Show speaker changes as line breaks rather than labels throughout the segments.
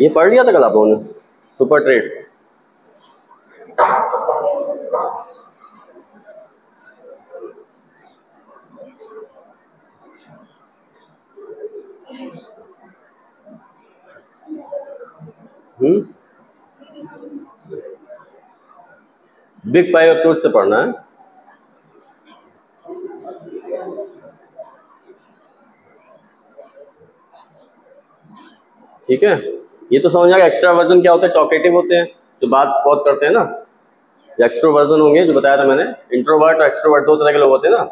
ये पढ़ लिया था कल आप लोगों ने, सुपर ट्रेड्स। बिग 5 अप्रोच से पढ़ना है। ठीक है, ये तो समझ आएगा। एक्स्ट्रावर्जन क्या होता है? टॉकेटिव होते हैं, जो बात बहुत करते हैं ना। एक्स्ट्रोवर्जन होंगे, जो बताया था मैंने, इंट्रोवर्ट और एक्स्ट्रोवर्ट दो तरह के लोग होते हैं ना।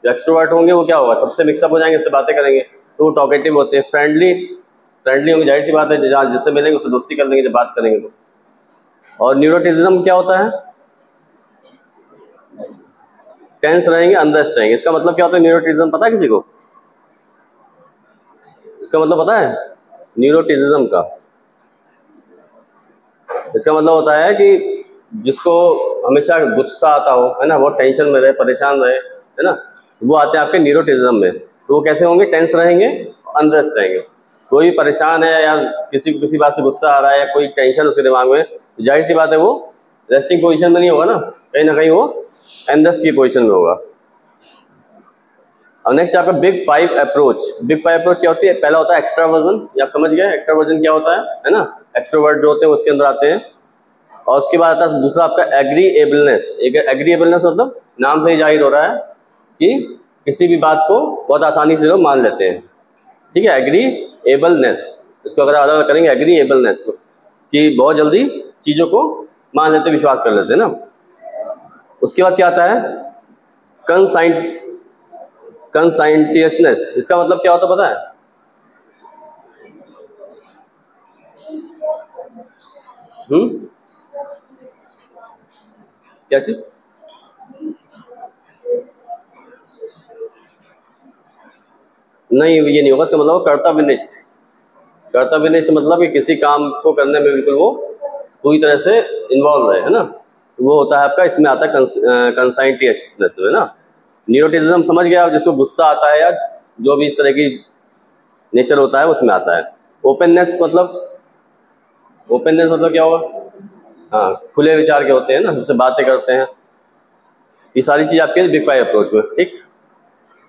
जो एक्स्ट्रोवर्ट होंगे वो क्या होगा, सबसे मिक्सअप हो जाएंगे, उससे बातें करेंगे, तो वो टॉकेटिव होते हैं। फ्रेंडली होंगे, जाहिर सी बात है, जहाँ जिससे मिलेंगे उससे दोस्ती कर लेंगे जब बात करेंगे तो। और न्यूरोटिज्म क्या होता है? टेंस रहेंगे, अनरेस्ट रहेंगे। इसका मतलब क्या होता है न्यूरोटिज्म, पता है किसी को? इसका मतलब पता है न्यूरोटिज्म का? इसका मतलब होता है कि जिसको हमेशा गुस्सा आता हो, है ना, बहुत टेंशन में रहे, परेशान रहे, है ना, वो आते हैं आपके न्यूरोटिज्म में। तो वो कैसे होंगे? टेंस रहेंगे, अनरेस्ट रहेंगे। कोई भी परेशान है या किसी बात से गुस्सा आ रहा है या कोई टेंशन उसके दिमाग में, जाहिर सी बात है वो रेस्टिंग पोजीशन में नहीं होगा ना कहीं वो अनरेस्ट की पोजीशन में होगा। अब नेक्स्ट आपका बिग 5 अप्रोच। बिग 5 अप्रोच क्या होती है? पहला होता है एक्स्ट्रावर्जन, ये आप समझ गए एक्स्ट्रावर्जन क्या होता है ना। एक्स्ट्रोवर्ट जो होते हैं उसके अंदर आते हैं। और उसके बाद आता है दूसरा आपका एग्रीएबलनेस। एग्रीएबलनेस मतलब नाम से ही जाहिर हो रहा है कि किसी भी बात को बहुत आसानी से लोग मान लेते हैं। ठीक है, एग्रीएबलनेस, इसको अगर अलग करेंगे एग्रीएबलनेस को, कि बहुत जल्दी चीज़ों को मान लेते, विश्वास कर लेते हैं ना। उसके बाद क्या आता है? कंसाइंटियसनेस। इसका मतलब क्या होता है पता है? क्या चीज? नहीं, ये नहीं होगा। इसका मतलब कर्तव्यनिष्ठ। कर्तव्यनिष्ठ मतलब कि किसी काम को करने में बिल्कुल वो पूरी तरह से इन्वॉल्व है ना। वो होता है आपका, इसमें आता है कंसाइंटियसनेस, है ना। न्यूरोटिज्म समझ गया, जिसको गुस्सा आता है या जो भी इस तरह की नेचर होता है उसमें आता है। ओपननेस मतलब क्या होगा? हाँ, खुले विचार के होते हैं ना, उससे बातें करते हैं। ये सारी चीज़ आपके बिग 5 अप्रोच में। ठीक,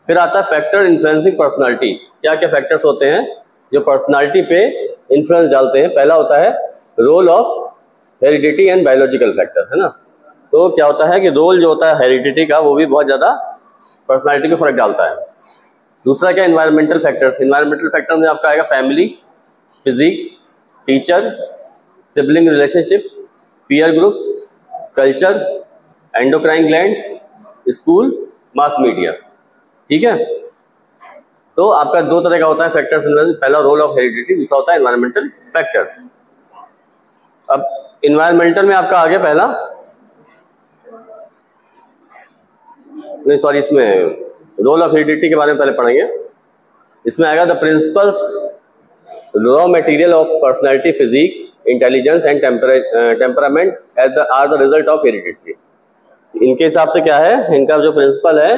फिर आता है फैक्टर इन्फ्लुएंसिंग पर्सनालिटी। क्या क्या फैक्टर्स होते हैं जो पर्सनालिटी पे इन्फ्लुएंस डालते हैं? पहला होता है role of heredity and biological factor, है ना। तो क्या होता है कि रोल जो होता है हेरिडिटी का, वो भी बहुत ज़्यादा पर्सनालिटी को फर्क डालता है। दूसरा क्या? Environmental factors. एनवायरमेंटल फैक्टर में आपका आएगा family, physique, teacher, sibling relationship, peer group, culture, endocrine glands, school, mass media. ठीक है, तो आपका दो तरह का होता है फैक्टर्स इन्फ्लुएंस। पहला रोल ऑफ हेरिडिटी, दूसरा होता है एनवायरमेंटल फैक्टर। अब इन्वायरमेंटल में आपका आ गया पहला, नहीं सॉरी, इसमें रोल ऑफ हेरिडिटी के बारे में पहले पढ़ेंगे। इसमें आएगा the principles raw material of personality, physique, intelligence and temperament as are the result of heredity. इनके हिसाब से क्या है, इनका जो प्रिंसिपल है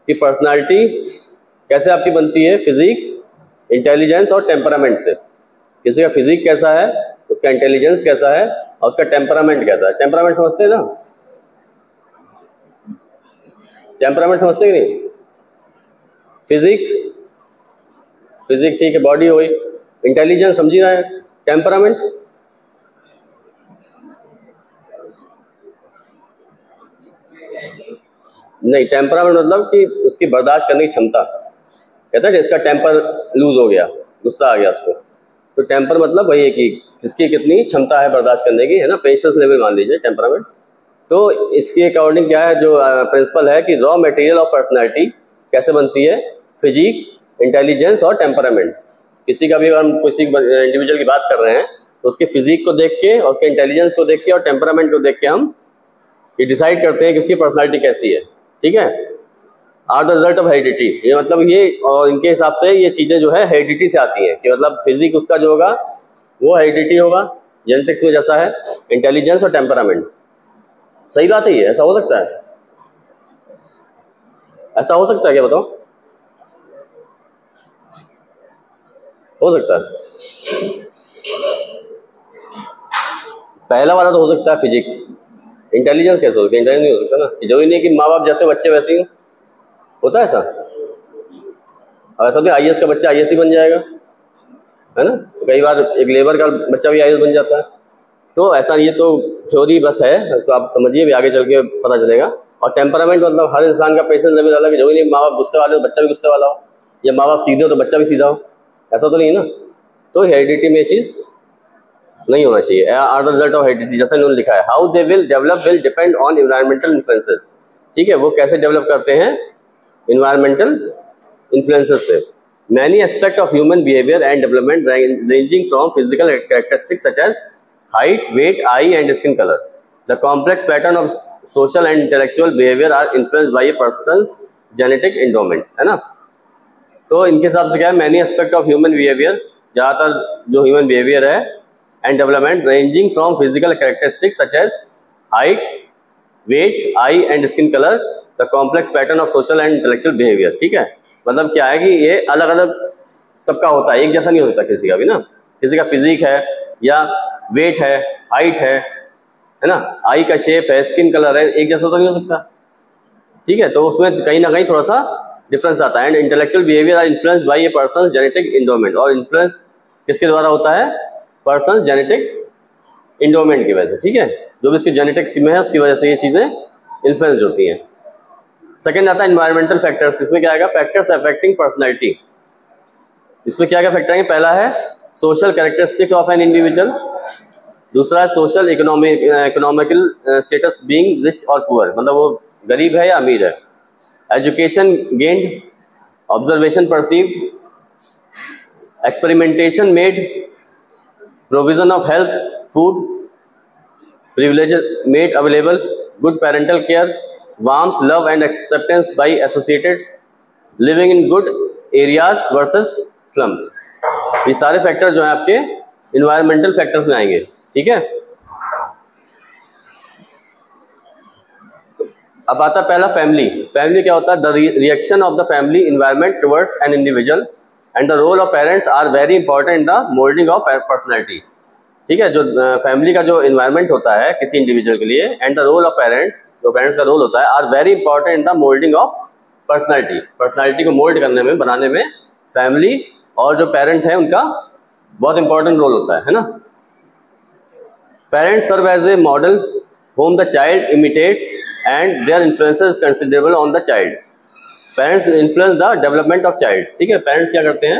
कि पर्सनालिटी कैसे आपकी बनती है? फिजिक, इंटेलिजेंस और टेम्परामेंट से। किसी का फिजिक कैसा है, उसका इंटेलिजेंस कैसा है और उसका टेम्परामेंट कैसा है। टेम्परामेंट समझते हैं ना? टेम्परामेंट समझते कि नहीं? फिजिक ठीक है, बॉडी हुई। इंटेलिजेंस समझी रहे हैं। टेम्परामेंट नहीं, टेम्परामेंट मतलब कि उसकी बर्दाश्त करने की क्षमता। कहता है कि इसका टेम्पर लूज हो गया, गुस्सा आ गया उसको, तो टेम्पर मतलब वही है कि किसकी कितनी क्षमता है बर्दाश्त करने की, है ना। पेशेंस लेवल मान लीजिए टेम्परामेंट। तो इसके अकॉर्डिंग क्या है जो प्रिंसिपल है कि रॉ मटेरियल ऑफ पर्सनैलिटी कैसे बनती है? फिजिक, इंटेलिजेंस और टेम्परामेंट। किसी का भी अगर हम किसी इंडिविजुअल की बात कर रहे हैं तो उसके फिजिक को देख के और उसके इंटेलिजेंस को देख के और टेम्परामेंट को देख के हम ये डिसाइड करते हैं कि उसकी पर्सनैलिटी कैसी है। ठीक है, are the result of heredity. ये मतलब ये, और इनके हिसाब से ये चीज़ें जो है हेरिडिटी से आती हैं, कि मतलब फिजिक उसका जो होगा वो हेरिडिटी होगा, जेनेटिक्स में जैसा है, इंटेलिजेंस और टेम्परामेंट। सही बात है ये? ऐसा हो सकता है? ऐसा हो सकता है क्या, बताओ? हो सकता है? पहला वाला तो हो सकता है फिजिक्स, इंटेलिजेंस कैसे हो सकता है? इंटेलिजेंस नहीं हो सकता ना, जरूरी नहीं कि माँ बाप जैसे बच्चे वैसे ही होता है ऐसा। और ऐसा तो IAS का बच्चा IAS ही बन जाएगा, है ना? तो कई बार एक लेबर का बच्चा भी IAS बन जाता है। तो ऐसा, ये तो थ्योरी बस है, तो आप समझिए, भी आगे चल के पता चलेगा। और टेम्परामेंट मतलब हर इंसान का पेशेंस लेवल अलग है, जरूरी नहीं माँ बाप गुस्से वाले हो बच्चा भी गुस्से वाला हो, या माँ बाप सीधे हो तो बच्चा भी सीधा हो, ऐसा तो नहीं है ना। तो हेरिडिटी में चीज़ नहीं होना चाहिए। Are the result of heredity, जैसे इन्होंने लिखा है, how they will develop will depend on environmental influences. ठीक है, वो कैसे डेवलप करते हैं? एनवायरमेंटल इन्फ्लुएंसेस से। Many aspect of human behaviour and development ranging from physical characteristics such as height, weight, eye and skin color. The complex pattern of social and intellectual behavior are influenced by a person's genetic endowment, है ना। तो इनके हिसाब से क्या है, many aspect of human behaviour, ज़्यादातर जो ह्यूमन बिहेवियर है, and development ranging from physical characteristics such as height, weight, eye and skin colour, the complex pattern of social and intellectual behaviour. ठीक है, मतलब क्या है कि ये अलग अलग सबका होता है, एक जैसा नहीं हो सकता किसी का भी ना। किसी का फिजिक है, या वेट है, हाइट है ना, आई का शेप है, स्किन कलर है, एक जैसा तो नहीं हो सकता। ठीक है, तो उसमें कहीं ना कहीं थोड़ा सा डिफरेंस आता है। And intellectual behaviour are influenced by a person genetic endowment, और इन्फ्लुएंस किसके द्वारा होता है? पर्सन जेनेटिक इंडोमेंट की वजह से। ठीक है, जो भी इसके जेनेटिक्स में है उसकी वजह से ये चीज़ें इन्फ्लुएंस होती हैं। सेकेंड आता है एनवायरमेंटल फैक्टर्स। इसमें क्या आएगा? Factors affecting personality. इसमें क्या क्या फैक्टर आएंगे? पहला है social characteristics of an individual, दूसरा है social economical status, being rich और पुअर, मतलब वो गरीब है या अमीर है। Education gained, observation perceived, experimentation made, provision of health, food, privilege made available, good parental care, warmth, love and acceptance bye associated, living in good areas versus slums. ये सारे फैक्टर जो हैं आपके इन्वायरमेंटल फैक्टर्स में आएंगे। ठीक है, अब आता है पहला फैमिली। फैमिली क्या होता है? The reaction of the family environment towards an individual and the role of parents are very important in the moulding of personality. ठीक है, जो फैमिली का जो इन्वायरमेंट होता है किसी इंडिविजुअल के लिए, and the role of parents, जो पेरेंट्स का रोल होता है, are very important in the moulding of personality. Personality को मोल्ड करने में, बनाने में फैमिली और जो पेरेंट है उनका बहुत इंपॉर्टेंट रोल होता है ना। Parents serve as a model whom the child imitates and their influence is considerable on the child. Parents influence the development of child. ठीक है, पेरेंट्स क्या करते हैं?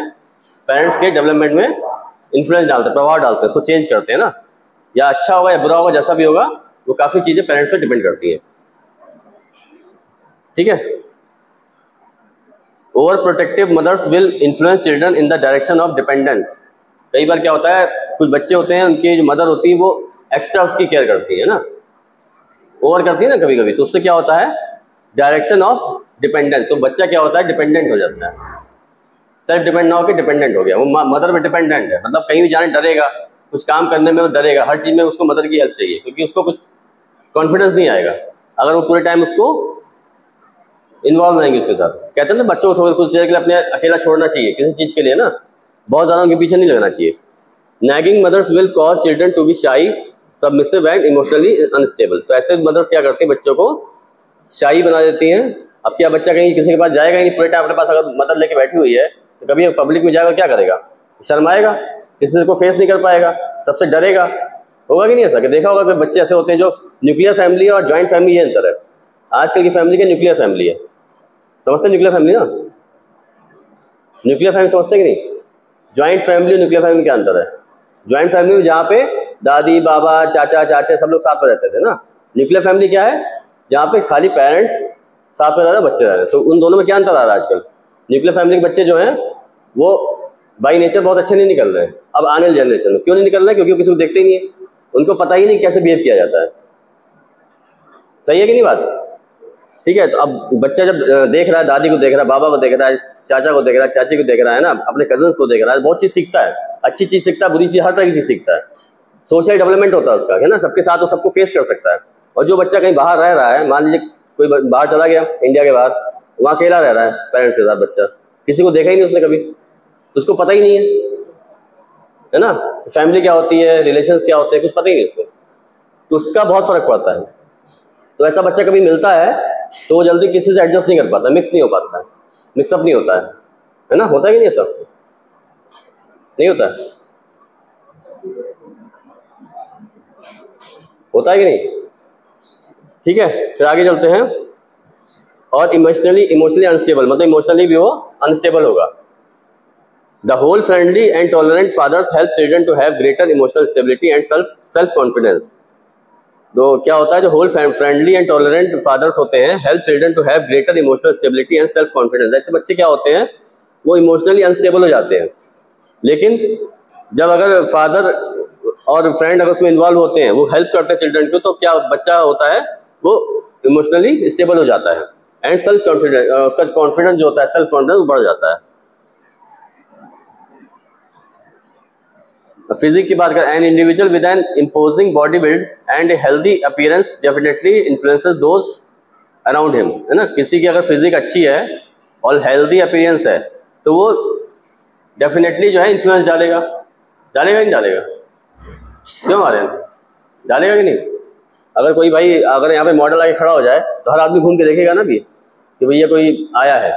पेरेंट्स के डेवलपमेंट में इन्फ्लुएंस डालते हैं, प्रभाव डालते हैं, उसको चेंज करते हैं ना, या अच्छा होगा या बुरा होगा, जैसा भी होगा, वो काफ़ी चीज़ें पेरेंट्स पे डिपेंड करती हैं। ठीक है, overprotective mothers will influence children in the direction of dependence. कई बार क्या होता है, कुछ बच्चे होते हैं, उनकी जो मदर होती है वो एक्स्ट्रा उसकी केयर करती है ना, ओवर करती है ना कभी कभी, तो उससे क्या होता है? Direction of dependence. तो बच्चा क्या होता है? डिपेंडेंट हो जाता है, सेल्फ डिपेंड ना होकर डिपेंडेंट हो गया, वो मदर पे डिपेंडेंट है, मतलब कहीं भी जाने डरेगा, कुछ काम करने में वो डरेगा, हर चीज़ में उसको मदर की हेल्प चाहिए, क्योंकि उसको कुछ कॉन्फिडेंस नहीं आएगा अगर वो पूरे टाइम उसको इन्वॉल्व रहेंगे उसके साथ। कहते हैं ना, बच्चों को थोड़ा कुछ देर के लिए अपने अकेला छोड़ना चाहिए किसी चीज़ के लिए ना, बहुत ज़्यादा उनके पीछे नहीं लगना चाहिए। Nagging mothers will cause children to be shy, submissive and emotionally unstable. तो ऐसे मदर्स क्या करती हैं? बच्चों को शाई बना देती हैं। अब क्या बच्चा कहीं किसी के पास जाएगा ही नहीं, पूरे टाइम अपने पास अगर मदर लेके बैठी हुई है, तो कभी पब्लिक में जाएगा क्या करेगा? शर्माएगा, किसी को फेस नहीं कर पाएगा, सबसे डरेगा, होगा कि नहीं ऐसा? कि देखा होगा कि बच्चे ऐसे होते हैं जो न्यूक्लियर फैमिली और ज्वाइंट फैमिली, ये अंतर है। आजकल की फैमिली के न्यूक्लियर फैमिली है, समझते? न्यूक्लियर फैमिली ना, न्यूक्लियर फैमिली समझते कि नहीं? ज्वाइंट फैमिली और न्यूक्लियर फैमिली क्या अंतर है? ज्वाइंट फैमिली में जहाँ पे दादी बाबा चाचा चाचे सब लोग साथ में रहते थे ना। न्यूक्लियर फैमिली क्या है? जहाँ पे खाली पेरेंट्स साथ में रह रहे, बच्चे रह रहे। तो उन दोनों में क्या अंतर आ रहा है आजकल? न्यूक्लियर फैमिली के बच्चे जो हैं वो बाई नेचर बहुत अच्छे नहीं निकल रहे हैं अब आने वाली जनरेशन में। क्यों नहीं निकल रहे हैं? क्योंकि वो किसी को देखते ही नहीं है, उनको पता ही नहीं कैसे बिहेव किया जाता है। सही है कि नहीं बात? ठीक है, तो अब बच्चा जब देख रहा है, दादी को देख रहा है, बाबा को देख रहा है, चाचा को देख रहा है, चाची को देख रहा है ना, अपने कजन्स को देख रहा है, बहुत चीज़ सीखता है, अच्छी चीज़ सीखता है, बुरी चीज़, हर तरह की चीज़ सीखता है। सोशल डेवलपमेंट होता है उसका, है ना, सबके साथ वो सबको फेस कर सकता है। और जो बच्चा कहीं बाहर रह रहा है, मान लीजिए कोई बाहर चला गया, इंडिया के बाहर, वहाँ अकेला रह रहा है पेरेंट्स के साथ, बच्चा किसी को देखा ही नहीं उसने कभी, तो उसको पता ही नहीं है ना फैमिली क्या होती है, रिलेशंस क्या होते हैं, कुछ पता ही नहीं उसको। तो उसका बहुत फर्क पड़ता है। तो ऐसा बच्चा कभी मिलता है तो वो जल्दी किसी से एडजस्ट नहीं कर पाता, मिक्स नहीं हो पाता है, मिक्सअप नहीं होता है ना? होता है कि नहीं सब? नहीं होता है? होता है कि नहीं? ठीक है, फिर आगे चलते हैं। और इमोशनली अनस्टेबल, मतलब इमोशनली भी वो अनस्टेबल होगा। The whole friendly and tolerant fathers help children to have greater emotional stability and self confidence. तो क्या होता है, जो whole friendly and tolerant fathers होते हैं help children to have greater emotional stability and self confidence. ऐसे बच्चे क्या होते हैं, वो इमोशनली अनस्टेबल हो जाते हैं, लेकिन जब अगर फादर और फ्रेंड अगर उसमें इन्वॉल्व होते हैं, वो हेल्प करते हैं चिल्ड्रन को, तो क्या बच्चा होता है वो इमोशनली स्टेबल हो जाता है एंड सेल्फ कॉन्फिडेंस, उसका कॉन्फिडेंस जो होता है, सेल्फ कॉन्फिडेंस बढ़ जाता है। फिजिक की बात करें, an individual with an imposing body build and healthy appearance definitely influences those around him, है ना? किसी की अगर फिजिक अच्छी है और हेल्दी अपीयरेंस है तो वो डेफिनेटली जो है इन्फ्लुएंस डालेगा। डालेगा नहीं डालेगा? क्यों आ रहे हैं? डालेगा कि नहीं? अगर कोई भाई अगर यहाँ पे मॉडल आके खड़ा हो जाए तो हर आदमी घूम के देखेगा ना भी कि भैया कोई आया है,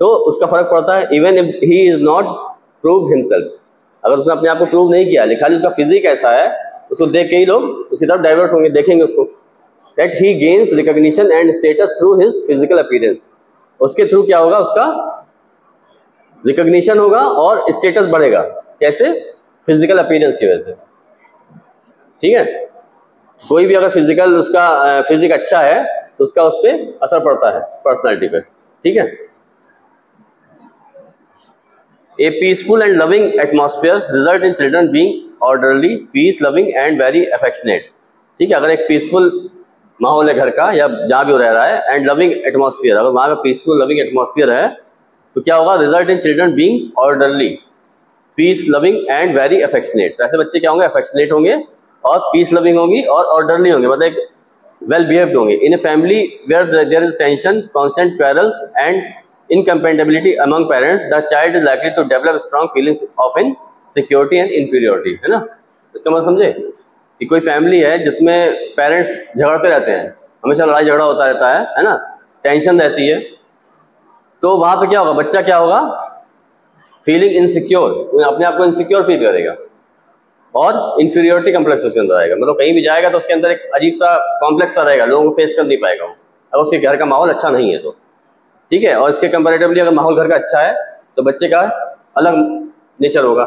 तो उसका फर्क पड़ता है। Even if he is not proved himself, अगर उसने अपने आप को प्रूव नहीं किया, खाली उसका फिजिक ऐसा है, उसको देख के ही लोग उसकी तरफ डाइवर्ट होंगे, देखेंगे उसको। That he gains recognition and status through his physical appearance, उसके थ्रू क्या होगा, उसका रिकॉग्निशन होगा और स्टेटस बढ़ेगा। कैसे? फिजिकल अपीयरेंस की वजह से। ठीक है, कोई भी अगर फिजिकल उसका फिजिक अच्छा है तो उसका उस पर असर पड़ता है, पर्सनैलिटी पे। ठीक है, A peaceful and loving atmosphere result in children being orderly, peace loving and very affectionate। ठीक है, अगर एक पीसफुल माहौल है घर का या जहाँ भी वो रह रहा है, एंड लविंग एटमॉस्फेयर, अगर वहाँ का पीसफुल लविंग एटमॉस्फेयर है तो क्या होगा, result in children being orderly, peace loving and very affectionate. तो ऐसे बच्चे क्या होंगे, अफेक्शनेट होंगे और पीस लविंग होंगी और ऑर्डरली होंगे, मतलब वेल बिहेव्ड होंगे। In a family where there is tension, constant quarrels and incompatibility among parents, the child is likely to develop strong feelings of insecurity and inferiority, है ना? इसका मतलब समझे कि कोई फैमिली है जिसमें पेरेंट्स झगड़ते रहते हैं, हमेशा लड़ाई झगड़ा होता रहता है ना, टेंशन रहती है, तो वहां पे क्या होगा, बच्चा क्या होगा, फीलिंग इनसिक्योर, अपने आप को इनसिक्योर फील करेगा और इंफीरियोरिटी कॉम्प्लेक्स उसके अंदर आएगा। मतलब कहीं भी जाएगा तो उसके अंदर एक अजीब सा कॉम्प्लेक्स सा रहेगा, लोगों को फेस कर नहीं पाएगा अगर उसके घर का माहौल अच्छा नहीं है तो। ठीक है, और इसके कंपैरेटिवली अगर माहौल घर का अच्छा है तो बच्चे का अलग नेचर होगा,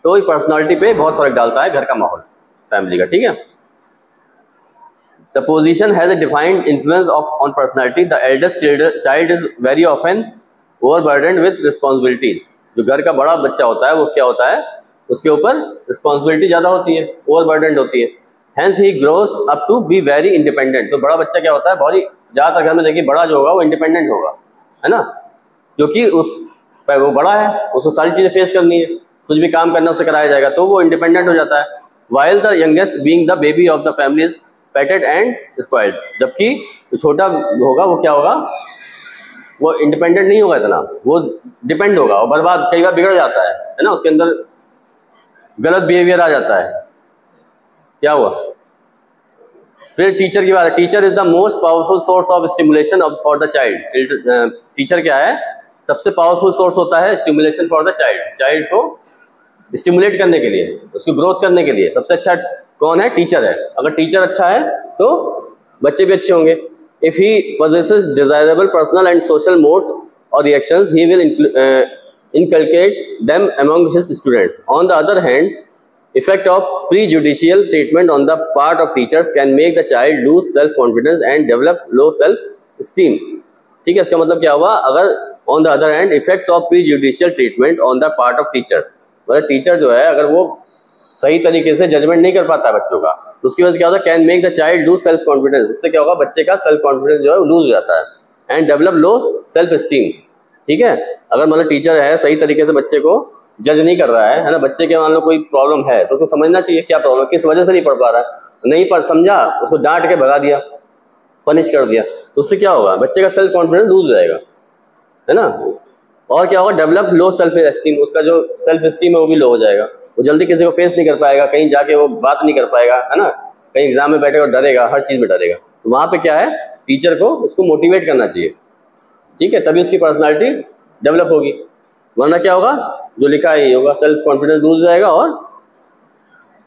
तो ये पर्सनालिटी पे बहुत फर्क डालता है घर का माहौल, फैमिली का। ठीक है, the position has a defined influence on personality. The eldest child is very often overburdened with responsibilities. जो घर का बड़ा बच्चा होता है वो क्या होता है, उसके ऊपर रिस्पॉन्सिबिलिटी ज्यादा होती है, ओवरबर्डन्ड होती है। Hence he grows up to be very independent. तो बड़ा बच्चा क्या होता है, बहुत ही ज्यादातर घर में देखिए बड़ा जो होगा वो इंडिपेंडेंट होगा, है ना, क्योंकि वो बड़ा है, उसको सारी चीजें फेस करनी है, कुछ भी काम करना उससे कराया जाएगा, तो वो इंडिपेंडेंट हो जाता है। While the youngest being the baby of the family is petted and spoiled. जबकि जो छोटा होगा वो क्या होगा, वो इंडिपेंडेंट नहीं होगा इतना, वो डिपेंड होगा और बर्बाद, कई बार बिगड़ जाता है ना, उसके अंदर गलत बिहेवियर आ जाता है। क्या हुआ, फिर टीचर की बात है। Teacher is the most powerful source of stimulation for the child. Teacher क्या है, सबसे पावरफुल सोर्स होता है stimulation for the child. Child को स्टिमुलेट करने के लिए, उसकी ग्रोथ करने के लिए सबसे अच्छा कौन है, टीचर है। अगर टीचर अच्छा है तो बच्चे भी अच्छे होंगे। If he possesses desirable personal and social modes or reactions, he will inculcate them among his students. On the other hand, effect of prejudicial treatment on the part of teachers can make the child lose self-confidence and develop low self-esteem। ठीक है, इसका मतलब क्या हुआ, अगर on the other hand effects of prejudicial treatment on the part of teachers, मतलब teacher जो है अगर वो सही तरीके से जजमेंट नहीं कर पाता बच्चों का, तो उसकी वजह से क्या होता है, can make the child lose self confidence. इससे क्या होगा, बच्चे का सेल्फ कॉन्फिडेंस जो है वो लूज हो जाता है and develop low self esteem. ठीक है, अगर मतलब टीचर है सही तरीके से बच्चे को जज नहीं कर रहा है ना, बच्चे के मान लो कोई प्रॉब्लम है तो उसको समझना चाहिए क्या प्रॉब्लम, किस वजह से नहीं पढ़ पा रहा है, नहीं पढ़ समझा, उसको डांट के भगा दिया, पनिश कर दिया, तो उससे क्या होगा, बच्चे का सेल्फ कॉन्फिडेंस लूज हो जाएगा, है ना। और क्या होगा, डेवलप लो सेल्फ एस्टीम, उसका जो सेल्फ एस्टीम है वो भी लो हो जाएगा, वो जल्दी किसी को फेस नहीं कर पाएगा, कहीं जाके वो बात नहीं कर पाएगा, है ना, कहीं एग्जाम में बैठेगा डरेगा, हर चीज़ में डरेगा, तो वहाँ पे क्या है, टीचर को उसको मोटिवेट करना चाहिए, ठीक है, तभी उसकी पर्सनालिटी डेवलप होगी। वरना क्या होगा, जो लिखा है ये होगा, सेल्फ कॉन्फिडेंस लूज हो जाएगा और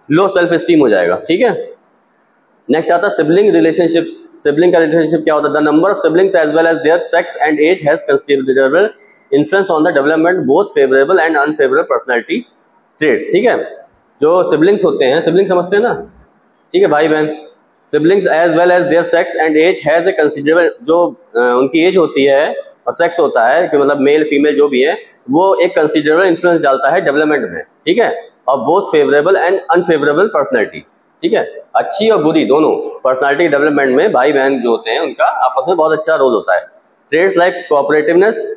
लो सेल्फ एस्टीम हो जाएगा, ठीक है। नेक्स्ट आता है सिबलिंग रिलेशनशिप। सिबलिंग का रिलेशनशिप क्या होता है, the number of siblings as well as their sex and age has considerable influence on the development both favourable and unfavourable personality traits, ठीक है। जो सिबलिंग्स होते हैं, सिबलिंग समझते हैं ना, ठीक है, भाई बहन, siblings as well as their sex and age has a considerable, जो उनकी एज होती है और सेक्स होता है कि मतलब मेल फीमेल जो भी है, वो एक कंसिडरेबल इन्फ्लुएंस डालता है डेवलपमेंट में, ठीक है, और both favourable and unfavourable personality, ठीक है, अच्छी और बुरी दोनों पर्सनालिटी डेवलपमेंट में भाई बहन जो होते हैं उनका आपस में बहुत अच्छा रोल होता है। Traits like cooperativeness,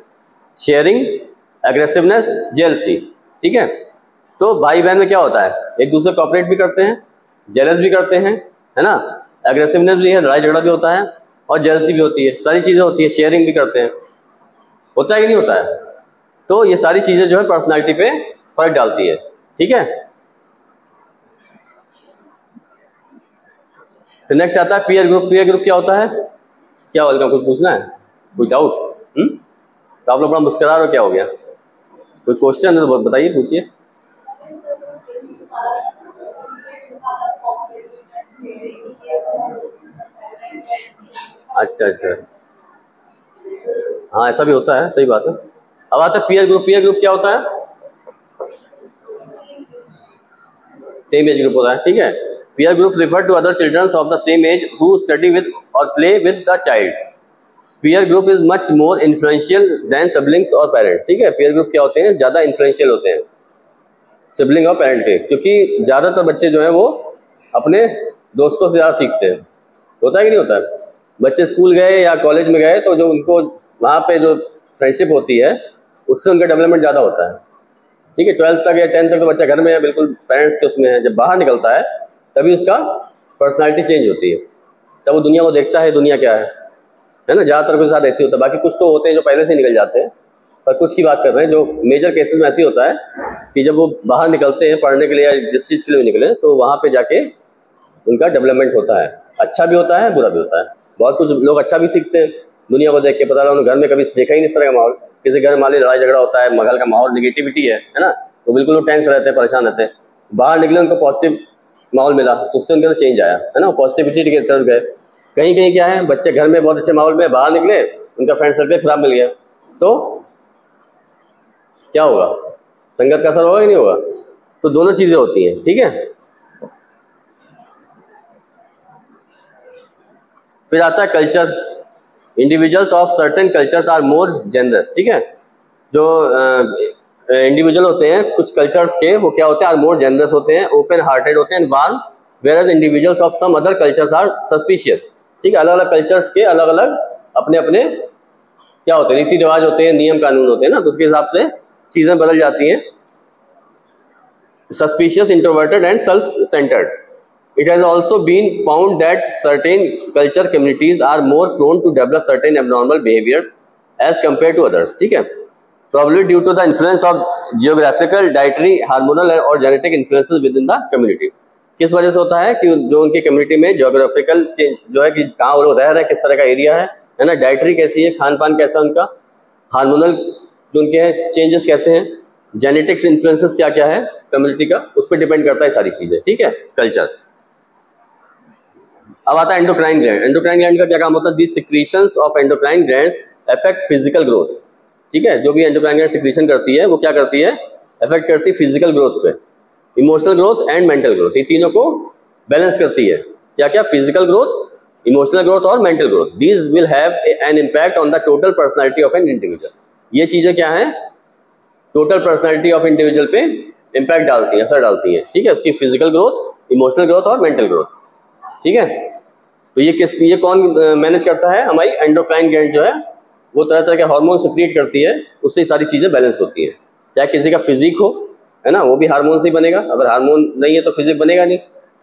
sharing, aggressiveness, jealousy, ठीक है। तो भाई बहन में क्या होता है, एक दूसरे कोऑपरेट भी करते हैं, जेलस भी करते हैं, है ना, एग्रेसिवनेस भी है, लड़ाई झगड़ा भी होता है, और जेलसी भी होती है, सारी चीज़ें होती है, शेयरिंग भी करते हैं, होता है कि नहीं होता है। तो ये सारी चीज़ें जो है पर्सनालिटी पे फर्क डालती है, ठीक है। तो नेक्स्ट आता है पीयर ग्रुप। पीयर ग्रुप क्या होता है, क्या होगा, कुछ पूछना है, कोई डाउट? तो आप लोग बड़ा मुस्कुरा रहे हो, क्या हो गया, कोई क्वेश्चन है तो बताइए, पूछिए। अच्छा अच्छा, हाँ ऐसा भी होता है, सही बात है। अब आता है पीयर ग्रुप। पीयर ग्रुप क्या होता है, सेम एज ग्रुप होता है, ठीक है। Peer group refer to other children of the same age who study with और play with the child. Peer group is much more influential than siblings और parents, ठीक है। पीयर ग्रुप क्या होते हैं, ज़्यादा इन्फ्लुएंशियल होते हैं सिबलिंग और पेरेंट के, क्योंकि ज़्यादातर बच्चे जो हैं वो अपने दोस्तों से ज़्यादा सीखते हैं, होता है कि नहीं होता है। बच्चे स्कूल गए या कॉलेज में गए तो जो उनको वहाँ पे जो फ्रेंडशिप होती है उससे उनका डेवलपमेंट ज़्यादा होता है, ठीक है। 12th तक या 10th तक तो बच्चा घर में है, बिल्कुल पेरेंट्स के उसमें है, जब बाहर निकलता है तभी उसका पर्सनालिटी चेंज होती है, तब वो दुनिया को देखता है, दुनिया क्या है ना। ज़्यादातर के साथ ऐसे होता है, बाकी कुछ तो होते हैं जो पहले से निकल जाते हैं, पर कुछ की बात कर रहे हैं जो मेजर केसेस में ऐसे होता है कि जब वो बाहर निकलते हैं पढ़ने के लिए या जिस चीज़ के लिए निकले तो वहाँ पे जाके उनका डेवलपमेंट होता है, अच्छा भी होता है बुरा भी होता है। बहुत कुछ लोग अच्छा भी सीखते हैं दुनिया को देख के, पता लगा घर में कभी देखा ही नहीं इस तरह का माहौल, किसी घर में मान ली लड़ाई झगड़ा होता है, घर का माहौल निगेटिविटी है ना, तो बिल्कुल वो टेंस रहते हैं, परेशान रहते हैं। बाहर निकले उनको पॉजिटिव माहौल मिला तो उससे उनके अंदर चेंज आया, है ना, पॉजिटिविटी की तरफ गए। कहीं कहीं क्या है, बच्चे घर में बहुत अच्छे माहौल में, बाहर निकले उनका फ्रेंड सर्कल खराब मिल गया, तो क्या होगा, संगत का असर होगा कि नहीं होगा। तो दोनों चीज़ें होती हैं, ठीक है। फिर आता है culture. Individuals of certain cultures are more generous, ठीक है। जो इंडिविजुअल होते हैं कुछ कल्चर्स के, वो क्या होते हैं, आर मोर जेनरस होते हैं, ओपन हार्टेड होते हैं, warm, whereas individuals of some other cultures are suspicious, ठीक है। अलग अलग कल्चर्स के अलग अलग अपने अपने क्या होते हैं, रीति रिवाज होते हैं, नियम कानून होते हैं ना, तो उसके हिसाब से चीज़ें बदल जाती हैं। Suspicious, introverted and self centred. It has also been found that certain culture communities are more prone to develop certain abnormal behaviors as compared to others, ठीक है। Probably due to the influence of geographical, dietary, hormonal और genetic influences within the community। किस वजह से होता है कि जो उनकी कम्युनिटी में जोग्राफिकल जो है कि कहाँ वो लोग रह रहे हैं, किस तरह का एरिया है ना, डाइटरी कैसी है, खान पान कैसा उनका, हार्मोनल जो उनके हैं चेंजेस कैसे हैं, जेनेटिक्स इन्फ्लुएंसेस क्या क्या है कम्युनिटी का, उस पर डिपेंड करता है सारी चीज़ें, ठीक है, कल्चर। अब आता है एंडोक्राइन ग्लैंड। एंडोक्राइन ग्लैंड का क्या काम होता है, this secretions of endocrine glands affect physical growth, ठीक है। जो भी एंडोक्राइन ग्लैंड सिक्रीशन करती है वो क्या करती है, अफेक्ट करती है फिजिकल ग्रोथ पे, emotional growth and mental growth, ये तीनों को बैलेंस करती है। क्या क्या, फिजिकल ग्रोथ, इमोशनल ग्रोथ और mental growth. These will have an impact on the total personality of an individual. ये चीज़ें क्या है, टोटल पर्सनैलिटी ऑफ इंडिविजुअल पे इम्पैक्ट डालती है, असर डालती है, ठीक है, उसकी फिजिकल ग्रोथ, इमोशनल ग्रोथ और मेंटल ग्रोथ, ठीक है। तो ये कौन मैनेज करता है, हमारी एंडोक्राइन ग्लैंड जो है वो तरह तरह के हार्मोन सिक्रीट करती है, उससे सारी चीज़ें बैलेंस होती हैं। चाहे किसी का फिजिक हो, है ना, वो भी हार्मोन से ही बनेगा, अगर हार्मोन नहीं है तो फिजिक बनेगा नहीं।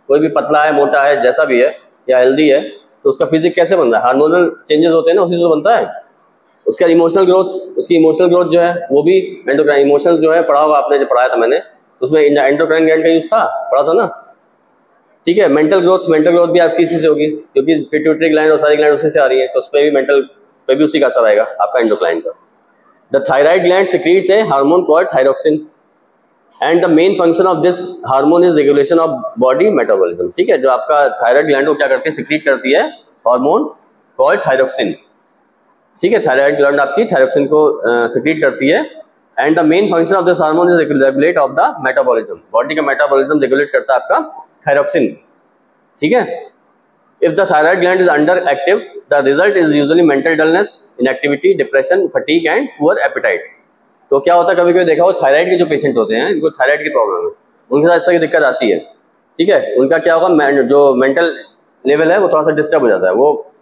कोई भी पतला है, मोटा है, जैसा भी है या हेल्दी है, तो उसका फिजिक कैसे बन रहा है, हार्मोनल चेंजेस होते हैं ना, उसी से बनता है। उसका इमोशनल ग्रोथ, उसकी इमोशनल ग्रोथ जो है वो भी एंडोक्राइन, इमोशनल जो है पढ़ा होगा आपने, जो पढ़ाया था मैंने, उसमें एंडोक्राइन ग्लैंड का यूज था, पढ़ा था ना, ठीक है। मेंटल ग्रोथ भी आपकी इसी से होगी, क्योंकि पिट्यूटरी ग्लैंड और सारी ग्लैंड उसी से आ रही है, तो उस पर भी मेंटल पे भी उसी का असर आएगा आपका एंडोक्राइन का। The thyroid gland secretes A hormone called thyroxine and the main function of this hormone is regulation of body metabolism. ठीक है, जो आपका थायराइड ग्लैंड को क्या करती है, सिक्रीट करती है हार्मोन कॉल्ड थायरोक्सिन। ठीक है, थायराइड ग्लैंड आपकी थायरोक्सिन को सिक्रीट करती है and the main function of this hormone is regulate of the metabolism. Body का मेटाबॉलिज्म रेगुलेट करता है आपका थायरोक्सिन। ठीक है, if the thyroid gland is underactive the result is usually mental dullness, inactivity, depression, fatigue and poor appetite. तो क्या होता है, कभी कभी देखा हो थायराइड के जो पेशेंट होते हैं, इनको थायराइड की प्रॉब्लम है, उनके साथ इस तरह की दिक्कत आती है। ठीक है, उनका क्या होगा, जो मेंटल लेवल है वो थोड़ा सा डिस्टर्ब हो जाता है, वो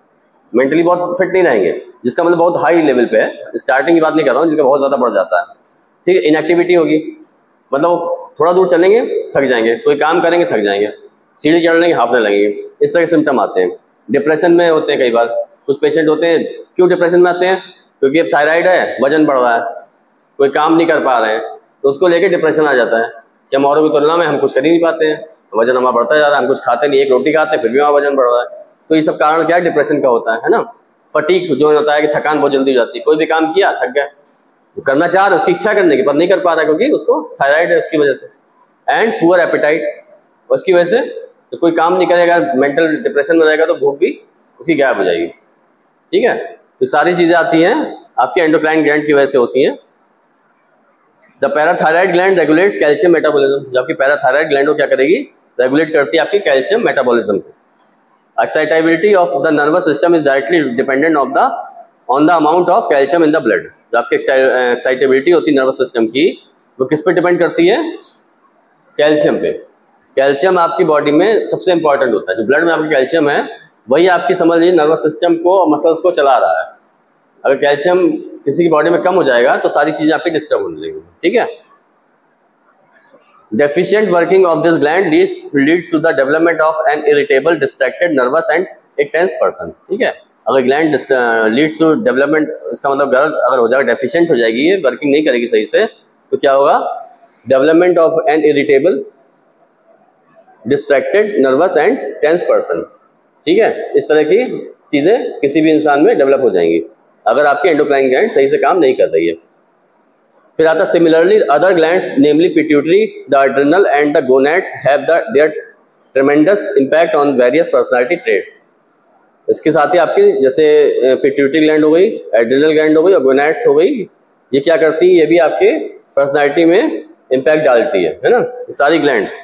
मेंटली बहुत फिट नहीं रहेंगे, जिसका मतलब बहुत हाई लेवल पे है, स्टार्टिंग की बात नहीं कर रहा हूँ, जिसका बहुत ज़्यादा बढ़ जाता है। ठीक है, इनएक्टिविटी होगी, मतलब थोड़ा दूर चलेंगे थक जाएंगे, कोई काम करेंगे थक जाएंगे, सीढ़ी चढ़ लेंगे हाँफने लगेंगे, इस तरह के सिम्टम आते हैं। डिप्रेशन में होते हैं कई बार, कुछ पेशेंट होते हैं, क्यों डिप्रेशन में आते हैं, क्योंकि अब थायराइड है, वजन बढ़ रहा है, कोई काम नहीं कर पा रहे हैं, तो उसको लेके डिप्रेशन आ जाता है कि हम औरों की तुलना में हम कुछ कर ही नहीं पाते हैं, वजन हमारा बढ़ता जा रहा है, हम कुछ खाते नहीं, एक रोटी खाते हैं फिर भी हमारा वजन बढ़ रहा है। तो ये सब कारण क्या है, डिप्रेशन का होता है ना। फटीग जो होता है कि थकान बहुत जल्दी हो जाती है, कोई भी काम किया थक गया, वो करना चाह रहा है, उसकी इच्छा करने की पर नहीं कर पा रहा है, क्योंकि उसको थायराइड है उसकी वजह से। एंड पुअर एपेटाइट, उसकी वजह से तो कोई काम नहीं करेगा, मेंटल डिप्रेशन में रहेगा तो भूख भी उसकी गायब हो जाएगी। ठीक है, तो सारी चीजें आती हैं आपके एंडोक्राइन ग्लैंड की वजह से होती हैं। The parathyroid gland regulates calcium metabolism. जो आपकी पैराथायराइड ग्लैंड को क्या करेगी, रेगुलेट करती है आपकी कैल्शियम मेटाबॉलिज्म को। Excitability of the nervous system is directly dependent on the amount of calcium in the blood. जो आपकी एक्साइटेबिलिटी होती है नर्वस सिस्टम की, वो किस पे डिपेंड करती है, कैल्शियम पे। कैल्शियम आपकी बॉडी में सबसे इंपॉर्टेंट होता है, जो ब्लड में आपकी कैल्शियम है वही आपकी समझ लीजिए नर्वस सिस्टम को और मसल्स को चला रहा है। अगर कैल्शियम किसी की बॉडी में कम हो जाएगा तो सारी चीजें आपकी डिस्टर्ब होने लगेंगी। ठीक है, deficient working of this gland leads to the development of an irritable, distracted, nervous and a tense person. ठीक है, अगर ग्लैंड लीड्स टू डेवलपमेंट, इसका मतलब अगर हो जाएगा, डेफिशिएंट हो जाएगी, ये वर्किंग नहीं करेगी सही से, तो क्या होगा, development of an irritable, distracted, nervous and tense person. ठीक है, इस तरह की चीजें किसी भी इंसान में डेवलप हो जाएंगी अगर आपकी एंडोक्राइन ग्लैंड सही से काम नहीं कर रही है। फिर आता similarly other glands namely pituitary, the adrenal and the gonads have their ट्रेमेंडस impact on various personality traits. इसके साथ ही आपकी जैसे पिट्यूटरी ग्लैंड हो गई, एड्रिनल ग्लैंड हो गई और गोनैड्स हो गई, ये क्या करती है, ये भी आपके पर्सनालिटी में इंपैक्ट डालती है ना। ये सारी ग्लैंड्स,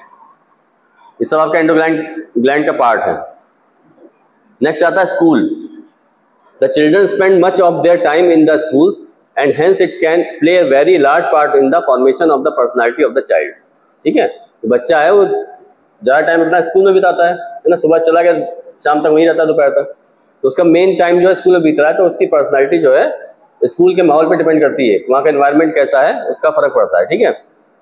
ये सब आपका एंडोक्राइन ग्लैंड का पार्ट है। नेक्स्ट आता है school. The children spend much of their time in the schools and hence it can play a very large part in the formation of the personality of the child. ठीक है, तो बच्चा है वो ज़्यादा टाइम अपना स्कूल में बिताता है ना, सुबह चला गया शाम तक वहीं रहता है, दोपहर तक, तो उसका मेन टाइम जो है स्कूल में बीत रहा है, तो उसकी पर्सनालिटी जो है स्कूल के माहौल पर डिपेंड करती है, वहाँ का एनवायरमेंट कैसा है उसका फर्क पड़ता है। ठीक है,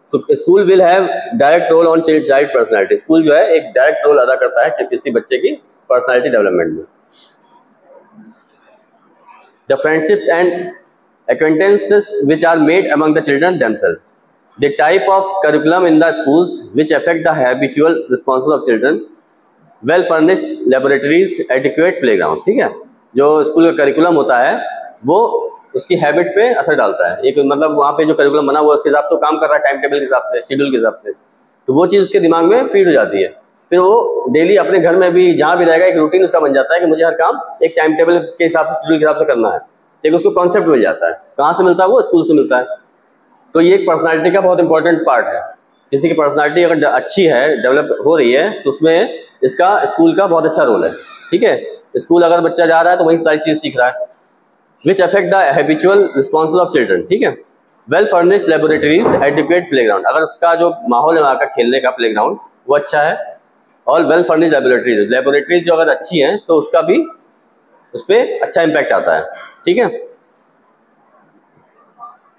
school will have direct roll on child personality. School जो है एक डायरेक्ट रोल अदा करता है किसी बच्चे की पर्सनालिटी डेवलपमेंट में। The friendships and acquaintances which are made among the children themselves, the type of curriculum in the schools which affect the habitual responses of children, well furnished laboratories, adequate playground। ठीक है, जो school का curriculum होता है वो उसकी habit पे असर डालता है, एक मतलब वहाँ पे जो करिकुलम बना हुआ उसके हिसाब से काम कर रहा है, टाइम टेबल के हिसाब से, शेड्यूल के हिसाब से, तो वो चीज़ उसके दिमाग में फीड हो जाती है। फिर वो डेली अपने घर में भी जहाँ भी रहेगा एक रूटीन उसका बन जाता है कि मुझे हर काम एक टाइम टेबल के हिसाब से, शेड्यूल के हिसाब से करना है। एक उसको कॉन्सेप्ट मिल जाता है, कहाँ से मिलता है, वो स्कूल से मिलता है। तो ये एक पर्सनालिटी का बहुत इंपॉर्टेंट पार्ट है। किसी की पर्सनालिटी अगर अच्छी है, डेवलप हो रही है, तो उसमें इसका स्कूल का बहुत अच्छा रोल है। ठीक है, स्कूल अगर बच्चा जा रहा है तो वही सारी चीज़ सीख रहा है। Which affect the habitual responses of children. ठीक है, well furnished laboratories, adequate playground, अगर उसका जो माहौल है वहाँ का खेलने का प्लेग्राउंड वो अच्छा है, और वेल फर्निश्ड लेबोरेटरीज जो अगर अच्छी हैं तो उसका भी उस पर अच्छा इम्पैक्ट आता है। ठीक है,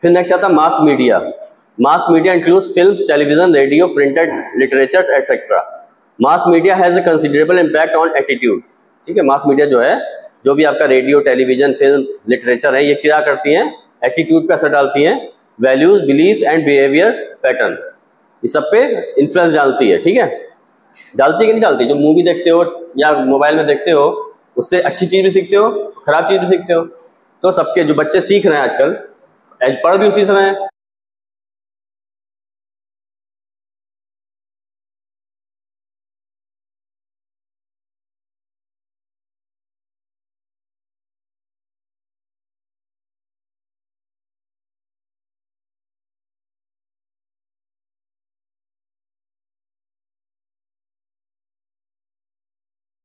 फिर नेक्स्ट आता है mass media. Mass media includes films, television, radio, printed literature etcetera. Mass media has a considerable impact on attitude. ठीक है, मास मीडिया जो है, जो भी आपका रेडियो, टेलीविजन, फिल्म्स, लिटरेचर है, ये क्या करती हैं, एटीट्यूड पे असर डालती हैं, values, belief and behaviour pattern, ये सब पे इन्फ्लुएंस डालती है। ठीक है, डालती कि नहीं डालती? जो मूवी देखते हो या मोबाइल में देखते हो उससे अच्छी चीज़ भी सीखते हो, खराब चीज़ भी सीखते हो। तो सबके जो बच्चे सीख रहे हैं आजकल, पढ़ भी उसी समय